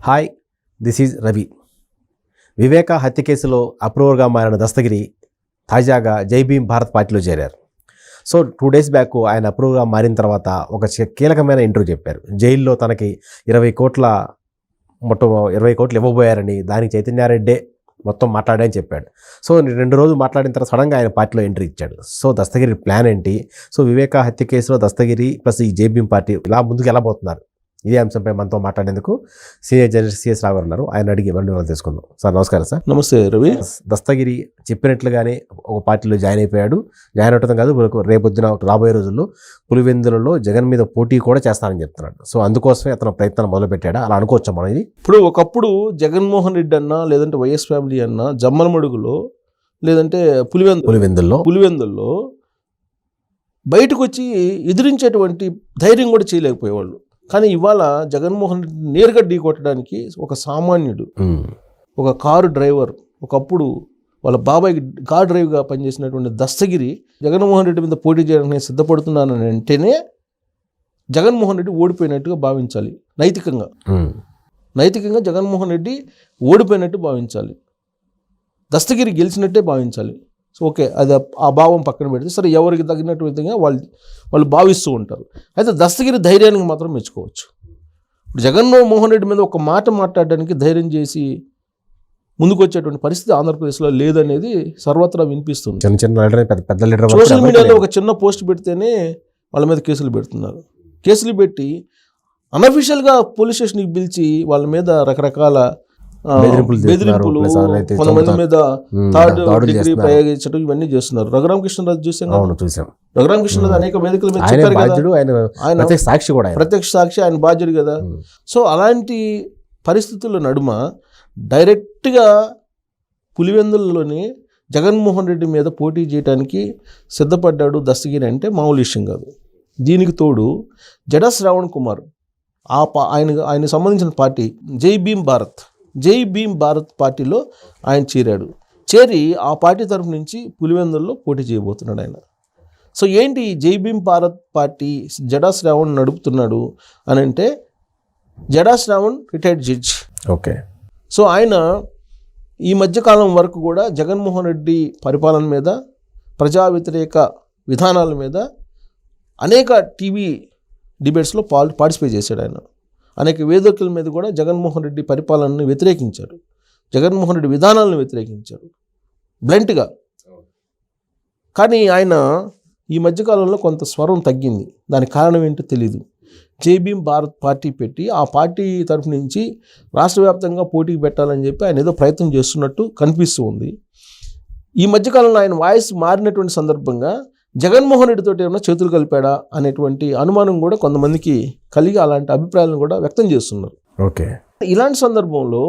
Hi, this is Ravi. Viveka హత్య కేసులో అప్రూవర్గా మారిన దస్తగిరి తాజాగా జై భీమ్ భారత్ పార్టీలో చేరారు. సో 2 days బ్యాక్ ఆయన అప్రూవర్గా మారిన తర్వాత ఒక కీలకమైన ఇంటర్వ్యూ చెప్పారు. జైల్లో తనకి 20 కోట్లు ఇవ్వబోయారని, దానికి చైతన్యారెడ్డే మొత్తం మాట్లాడాయని చెప్పాడు. సో 2 రోజులు మాట్లాడిన తర్వాత సడన్గా ఆయన పార్టీలో ఎంట్రీ ఇచ్చాడు. సో దస్తగిరి ప్లాన్ ఏంటి? సో వివేక హత్య కేసులో దస్తగిరి ప్లస్ ఈ జై భీమ్ పార్టీ ఇలా ముందుకు వెళ్ళబోతున్నారు. ఇదే అంశంపై మనతో మాట్లాడేందుకు సీనియర్ జర్నలిస్ట్ సిఎస్ రావు ఉన్నారు. ఆయన అడిగి మనం తెలుసుకుందాం. సార్ నమస్కారం. సార్ నమస్తే రవి. దస్తగిరి చెప్పినట్లుగానే ఒక పార్టీలో జాయిన్ అయిపోయాడు. జాయిన్ అవటం కాదు, రేపొద్దున రాబోయే రోజుల్లో పులివెందులలో జగన్ మీద పోటీ కూడా చేస్తానని చెప్తున్నాడు. సో అందుకోసమే అతను ప్రయత్నం మొదలుపెట్టాడా, అలా అనుకోవచ్చా మనం? ఇది ఇప్పుడు ఒకప్పుడు జగన్మోహన్ రెడ్డి అన్నా, లేదంటే వైఎస్ ఫ్యామిలీ అన్నా జమ్మలమడుగులో, లేదంటే పులివెందుల్లో బయటకు వచ్చి ఎదిరించేటువంటి ధైర్యం కూడా చేయలేకపోయేవాళ్ళు. కానీ ఇవాళ జగన్మోహన్ రెడ్డి నేరుగా ఢీ కొట్టడానికి ఒక సామాన్యుడు, ఒక కారు డ్రైవర్, ఒకప్పుడు వాళ్ళ బాబాయ్ కార్ డ్రైవర్గా పనిచేసినటువంటి దస్తగిరి జగన్మోహన్ రెడ్డి మీద పోటీ చేయడానికి నేను సిద్ధపడుతున్నానని అంటేనే జగన్మోహన్ రెడ్డి ఓడిపోయినట్టుగా భావించాలి. నైతికంగా జగన్మోహన్ రెడ్డి ఓడిపోయినట్టు భావించాలి, దస్తగిరి గెలిచినట్టే భావించాలి. సో ఓకే, అది ఆ భావం పక్కన పెడితే సరే, ఎవరికి తగినట్టు విధంగా వాళ్ళు భావిస్తూ ఉంటారు. అయితే దస్తగిరి ధైర్యానికి మాత్రం మెచ్చుకోవచ్చు. ఇప్పుడు జగన్మోహన్ రెడ్డి మీద ఒక మాట మాట్లాడడానికి ధైర్యం చేసి ముందుకు వచ్చేటువంటి పరిస్థితి ఆంధ్రప్రదేశ్లో లేదనేది సర్వత్రా వినిపిస్తుంది. సోషల్ మీడియాలో ఒక చిన్న పోస్ట్ పెడితేనే వాళ్ళ మీద కేసులు పెడుతున్నారు. కేసులు పెట్టి అన్అఫీషియల్గా పోలీస్ స్టేషన్కి పిలిచి వాళ్ళ మీద రకరకాల బెదిరింపులు, కొంతమంది మీద థర్డ్ డిగ్రీ ప్రయోగించడం, ఇవన్నీ చేస్తున్నారు. రఘురామకృష్ణరాజు చూసాం. రఘురామకృష్ణరాజు అనేక వేదికల మీద చెప్పారు కదా, ఆయన ప్రత్యక్ష సాక్షి, ఆయన బాధ్యుడు కదా. సో అలాంటి పరిస్థితుల నడుమ డైరెక్ట్గా పులివెందులలోని జగన్మోహన్ రెడ్డి మీద పోటీ చేయడానికి సిద్ధపడ్డాడు దస్తగిరి అంటే మామూలు విషయం కాదు. దీనికి తోడు జడా శ్రావణ్ కుమార్ ఆయన సంబంధించిన పార్టీ జై భీమ్ భారత్ పార్టీలో ఆయన చేరి ఆ పార్టీ తరఫు నుంచి పులివెందుల్లో పోటీ చేయబోతున్నాడు ఆయన. సో ఏంటి జై భీమ్ భారత్ పార్టీ జడా శ్రావణ్ నడుపుతున్నాడు అని అంటే, Jada Shravan retired judge. Okay. So ఆయన ఈ మధ్యకాలం వరకు కూడా జగన్మోహన్ రెడ్డి పరిపాలన మీద, ప్రజా వ్యతిరేక విధానాల మీద అనేక టీవీ డిబేట్స్లో పార్టిసిపేట్ చేశాడు. ఆయన అనేక వేదికల మీద కూడా జగన్మోహన్ రెడ్డి పరిపాలనను వ్యతిరేకించారు, జగన్మోహన్ రెడ్డి విధానాలను వ్యతిరేకించారు బ్లంట్గా. కానీ ఆయన ఈ మధ్యకాలంలో కొంత స్వరం తగ్గింది. దానికి కారణం ఏంటో తెలీదు. జై భీమ్ భారత్ పార్టీ పెట్టి ఆ పార్టీ తరఫు నుంచి రాష్ట్ర వ్యాప్తంగా పోటీకి పెట్టాలని చెప్పి ఆయన ఏదో ప్రయత్నం చేస్తున్నట్టు కనిపిస్తూ ఉంది. ఈ మధ్యకాలంలో ఆయన వాయిస్ మారినటువంటి సందర్భంగా జగన్మోహన్ రెడ్డితో ఏమైనా చేతులు కలిపాడా అనేటువంటి అనుమానం కూడా కొంతమందికి కలిగి అలాంటి అభిప్రాయాలను కూడా వ్యక్తం చేస్తున్నారు. ఓకే. ఇలాంటి సందర్భంలో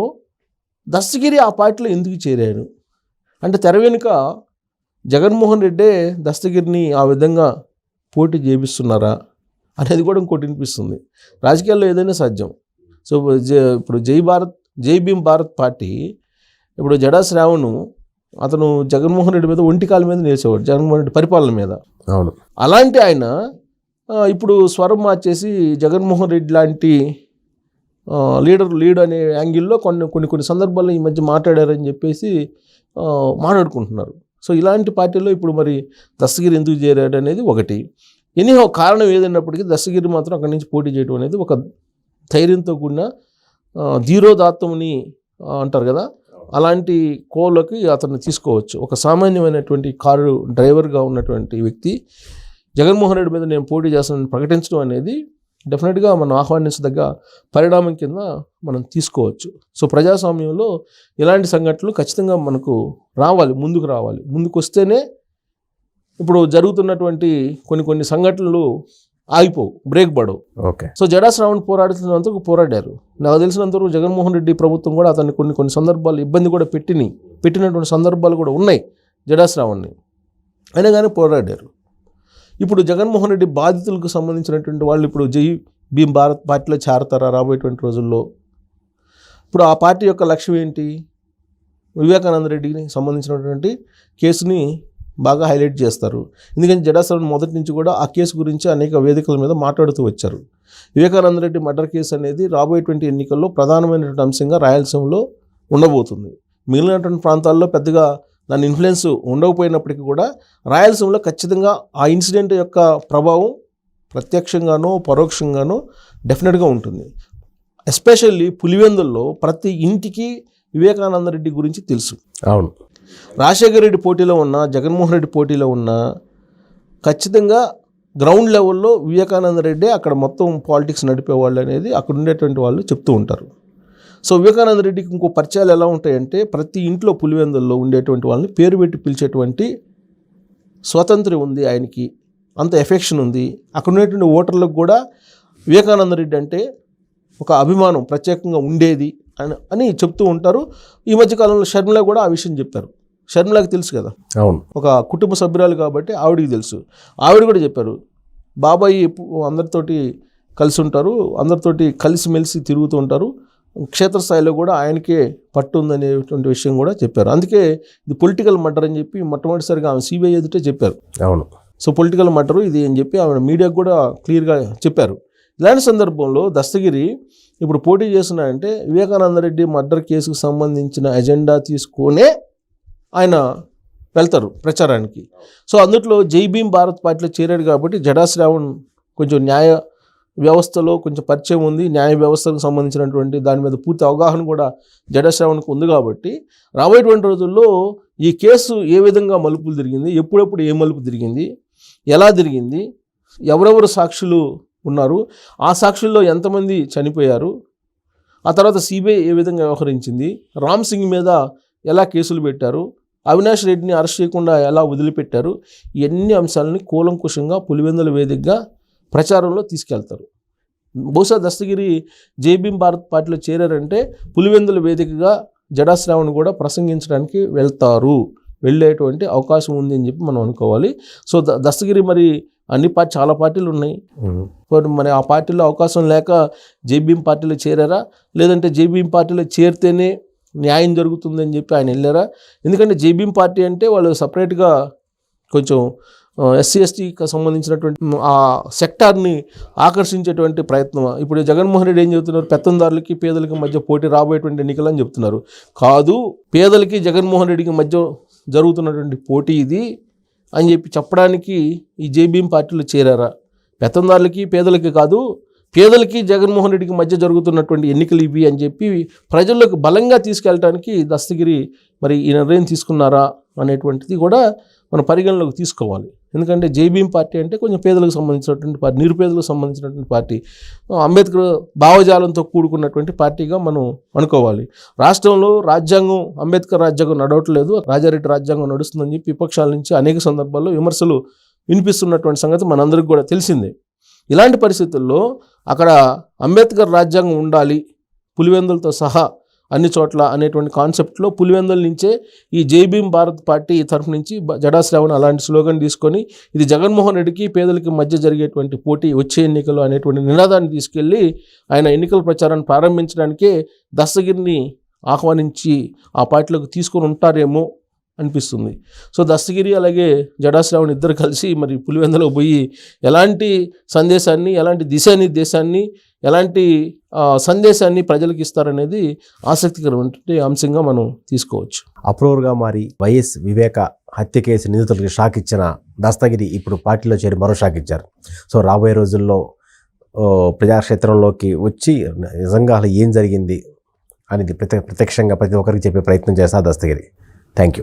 దస్తగిరి ఆ పార్టీలో ఎందుకు చేరాడు అంటే, తెర వెనుక జగన్మోహన్ రెడ్డే దస్తగిరిని ఆ విధంగా పోటీ చేపిస్తున్నారా అనేది కూడా ఇంకోటి వినిపిస్తుంది. రాజకీయాల్లో ఏదైనా సాధ్యం. సో ఇప్పుడు జై భీమ్ భారత్ పార్టీ, ఇప్పుడు జడా శ్రావణ్ అతను జగన్మోహన్ రెడ్డి మీద ఒంటికాల మీద నిలిచేవాడు, జగన్మోహన్ రెడ్డి పరిపాలన మీద. అవును. అలాంటి ఆయన ఇప్పుడు స్వరం మార్చేసి జగన్మోహన్ రెడ్డి లాంటి లీడ్ అనే యాంగిల్లో కొన్ని సందర్భాల్లో ఈ మధ్య మాట్లాడారని చెప్పేసి మాట్లాడుకుంటున్నారు. సో ఇలాంటి పార్టీలో ఇప్పుడు మరి దస్తగిరి ఎందుకు చేరాడు అనేది ఒకటి. ఎనీహో కారణం ఏదైనప్పటికీ దస్తగిరి మాత్రం అక్కడి నుంచి పోటీ చేయడం అనేది ఒక ధైర్యంతో కూడిన ధీరోదాత్తముని అంటారు కదా, అలాంటి కోలోకి అతన్ని తీసుకోవచ్చు. ఒక సామాన్యమైనటువంటి కారు డ్రైవర్గా ఉన్నటువంటి వ్యక్తి జగన్మోహన్ రెడ్డి మీద నేను పోటీ చేస్తానని ప్రకటించడం అనేది డెఫినెట్గా మనం ఆహ్వానించదగ్గ పరిణామం కింద మనం తీసుకోవచ్చు. సో ప్రజాస్వామ్యంలో ఇలాంటి సంఘటనలు ఖచ్చితంగా మనకు ముందుకు రావాలి. ముందుకు వస్తేనే ఇప్పుడు జరుగుతున్నటువంటి కొన్ని సంఘటనలు ఆగిపోవు, బ్రేక్ పడవు. ఓకే. సో జడా శ్రావణ్ పోరాడుతున్నంతకు పోరాడారు. నాకు తెలిసినంతవరకు జగన్మోహన్ రెడ్డి ప్రభుత్వం కూడా అతన్ని కొన్ని సందర్భాలు ఇబ్బంది కూడా పెట్టినటువంటి సందర్భాలు కూడా ఉన్నాయి జడా శ్రావణ్ని. అయినా కానీ పోరాడారు. ఇప్పుడు జగన్మోహన్ రెడ్డి బాధితులకు సంబంధించినటువంటి వాళ్ళు ఇప్పుడు జై భీమ్ భారత్ పార్టీలో చేరతారా రాబోయేటువంటి రోజుల్లో? ఇప్పుడు ఆ పార్టీ యొక్క లక్ష్యం ఏంటి? వివేకానంద రెడ్డికి సంబంధించినటువంటి కేసుని బాగా హైలైట్ చేస్తారు. ఎందుకంటే జడా శ్రావణ్ మొదటి నుంచి కూడా ఆ కేసు గురించి అనేక వేదికల మీద మాట్లాడుతూ వచ్చారు. వివేకానంద రెడ్డి మర్డర్ కేసు అనేది రాబోయేటువంటి ఎన్నికల్లో ప్రధానమైనటువంటి అంశంగా రాయలసీమలో ఉండబోతుంది. మిగిలినటువంటి ప్రాంతాల్లో పెద్దగా దాని ఇన్ఫ్లుయెన్స్ ఉండకపోయినప్పటికీ కూడా రాయలసీమలో ఖచ్చితంగా ఆ ఇన్సిడెంట్ యొక్క ప్రభావం ప్రత్యక్షంగానో పరోక్షంగానో డెఫినెట్గా ఉంటుంది. ఎస్పెషల్లీ పులివెందుల్లో ప్రతి ఇంటికి వివేకానంద రెడ్డి గురించి తెలుసు. అవును, రాజశేఖర రెడ్డి పోటీలో ఉన్న, జగన్మోహన్ రెడ్డి పోటీలో ఉన్న, ఖచ్చితంగా గ్రౌండ్ లెవెల్లో వివేకానంద రెడ్డి అక్కడ మొత్తం పాలిటిక్స్ నడిపేవాళ్ళు అనేది అక్కడ ఉండేటువంటి వాళ్ళు చెప్తూ ఉంటారు. సో వివేకానంద రెడ్డికి ఇంకో పరిచయాలు ఎలా ఉంటాయంటే ప్రతి ఇంట్లో పులివెందుల్లో ఉండేటువంటి వాళ్ళని పేరు పెట్టి పిలిచేటువంటి స్వాతంత్ర్యం ఉంది ఆయనకి, అంత ఎఫెక్షన్ ఉంది. అక్కడ ఉండేటువంటి ఓటర్లకు కూడా వివేకానంద రెడ్డి అంటే ఒక అభిమానం ప్రత్యేకంగా ఉండేది అని చెప్తూ ఉంటారు. ఈ మధ్యకాలంలో షర్మిల కూడా ఆ విషయం చెప్పారు. షర్మిలకి తెలుసు కదా, అవును, ఒక కుటుంబ సభ్యురాలు కాబట్టి ఆవిడికి తెలుసు. ఆవిడ కూడా చెప్పారు, బాబాయ్ అందరితోటి కలిసి ఉంటారు, అందరితోటి కలిసిమెలిసి తిరుగుతూ ఉంటారు, క్షేత్రస్థాయిలో కూడా ఆయనకే పట్టు ఉందనేటువంటి విషయం కూడా చెప్పారు. అందుకే ఇది పొలిటికల్ మర్డర్ అని చెప్పి మొట్టమొదటిసారిగా ఆమె సిబిఐ ఎదుటే చెప్పారు. అవును, సో పొలిటికల్ మర్డరు ఇది అని చెప్పి ఆవిడ మీడియాకు కూడా క్లియర్గా చెప్పారు. ఇలాంటి సందర్భంలో దస్తగిరి ఇప్పుడు పోటీ చేస్తున్నాడంటే వివేకానంద రెడ్డి మర్డర్ కేసుకు సంబంధించిన ఎజెండా తీసుకునే ఆయన వెళ్తారు ప్రచారానికి. సో అందుట్లో జై భీమ్ భారత్ పార్టీలో చేరాడు కాబట్టి జడా శ్రావణ్ కొంచెం న్యాయ వ్యవస్థలో కొంచెం పరిచయం ఉంది, న్యాయ వ్యవస్థకు సంబంధించినటువంటి దాని మీద పూర్తి అవగాహన కూడా జడా శ్రావణ్కి ఉంది కాబట్టి రాబోయేటువంటి రోజుల్లో ఈ కేసు ఏ విధంగా మలుపులు తిరిగింది, ఎప్పుడెప్పుడు ఏ మలుపు తిరిగింది, ఎలా తిరిగింది, ఎవరెవరు సాక్షులు ఉన్నారు, ఆ సాక్షుల్లో ఎంతమంది చనిపోయారు, ఆ తర్వాత సిబిఐ ఏ విధంగా వ్యవహరించింది, రామ్ సింగ్ మీద ఎలా కేసులు పెట్టారు, అవినాష్ రెడ్డిని అరెస్ట్ చేయకుండా ఎలా వదిలిపెట్టారు, ఇవన్నీ అంశాలని కూలంకుషంగా పులివెందుల వేదికగా ప్రచారంలో తీసుకెళ్తారు. బహుశా దస్తగిరి జై భీమ్ భారత్ పార్టీలో చేరారంటే పులివెందుల వేదికగా జడా శ్రావణ్ కూడా ప్రసంగించడానికి వెళ్ళేటువంటి అవకాశం ఉంది అని చెప్పి మనం అనుకోవాలి. సో దస్తగిరి మరి చాలా పార్టీలు ఉన్నాయి, మరి ఆ పార్టీలో అవకాశం లేక జై భీమ్ పార్టీలో చేరారా, లేదంటే జై భీమ్ పార్టీలో చేరితేనే న్యాయం జరుగుతుందని చెప్పి ఆయన వెళ్ళారా? ఎందుకంటే జై భీమ్ పార్టీ అంటే వాళ్ళు సపరేట్గా కొంచెం ఎస్సీ ఎస్టీకి సంబంధించినటువంటి ఆ సెక్టార్ని ఆకర్షించేటువంటి ప్రయత్నం. ఇప్పుడు జగన్మోహన్ రెడ్డి ఏం చెబుతున్నారు, పెత్తందారులకి పేదలకి మధ్య పోటీ రాబోయేటువంటి ఎన్నికలు అని చెప్తున్నారు. కాదు, పేదలకి జగన్మోహన్ రెడ్డికి మధ్య జరుగుతున్నటువంటి పోటీ ఇది అని చెప్పి చెప్పడానికి ఈ జై భీమ్ పార్టీలో చేరారా? పెత్తందారులకి పేదలకి కాదు, పేదలకి జగన్మోహన్ రెడ్డికి మధ్య జరుగుతున్నటువంటి ఎన్నికలు ఇవి అని చెప్పి ప్రజల్లోకి బలంగా తీసుకెళ్ళడానికి దస్తగిరి మరి ఈ నిర్ణయం తీసుకున్నారా అనేటువంటిది కూడా మనం పరిగణలోకి తీసుకోవాలి. ఎందుకంటే జై భీమ్ పార్టీ అంటే కొంచెం పేదలకు సంబంధించినటువంటి పార్టీ, నిరుపేదలకు సంబంధించినటువంటి పార్టీ, అంబేద్కర్ భావజాలంతో కూడుకున్నటువంటి పార్టీగా మనం అనుకోవాలి. రాష్ట్రంలో రాజ్యాంగం, అంబేద్కర్ రాజ్యాంగం నడవట్లేదు, రాజారెడ్డి రాజ్యాంగం నడుస్తుందని చెప్పి విపక్షాల నుంచి అనేక సందర్భాల్లో విమర్శలు వినిపిస్తున్నటువంటి సంగతి మనందరికీ కూడా తెలిసిందే. ఇలాంటి పరిస్థితుల్లో అక్కడ అంబేద్కర్ రాజ్యాంగం ఉండాలి పులివెందులతో సహా అన్ని చోట్ల అనేటువంటి కాన్సెప్ట్లో పులివెందుల నుంచే ఈ జై భీమ్ భారత్ పార్టీ తరఫు నుంచి జడా శ్రావణ్ అలాంటి స్లోగన్ తీసుకొని ఇది జగన్మోహన్ రెడ్డికి పేదలకి మధ్య జరిగేటువంటి పోటీ వచ్చే ఎన్నికలు అనేటువంటి నినాదాన్ని తీసుకెళ్ళి ఆయన ఎన్నికల ప్రచారాన్ని ప్రారంభించడానికే దస్తగిరిని ఆహ్వానించి ఆ పార్టీలోకి తీసుకొని ఉంటారేమో అనిపిస్తుంది. సో దస్తగిరి అలాగే జడా శ్రావణ్ ఇద్దరు కలిసి మరి పులివెందులో పోయి ఎలాంటి సందేశాన్ని, ఎలాంటి దిశానిర్దేశాన్ని, ఎలాంటి సందేశాన్ని ప్రజలకు ఇస్తారనేది ఆసక్తికరమైన అంశంగా మనం తీసుకోవచ్చు. అప్రూవర్గా మారి వైఎస్ వివేక హత్య కేసు నిందితులకి షాక్ ఇచ్చిన దస్తగిరి ఇప్పుడు పార్టీలో చేరి మరో షాక్ ఇచ్చారు. సో రాబోయే రోజుల్లో ప్రజాక్షేత్రంలోకి వచ్చి నిజంగా అసలు ఏం జరిగింది అనేది ప్రత్యక్షంగా ప్రతి ఒక్కరికి చెప్పే ప్రయత్నం చేస్తారు దస్తగిరి. Thank you.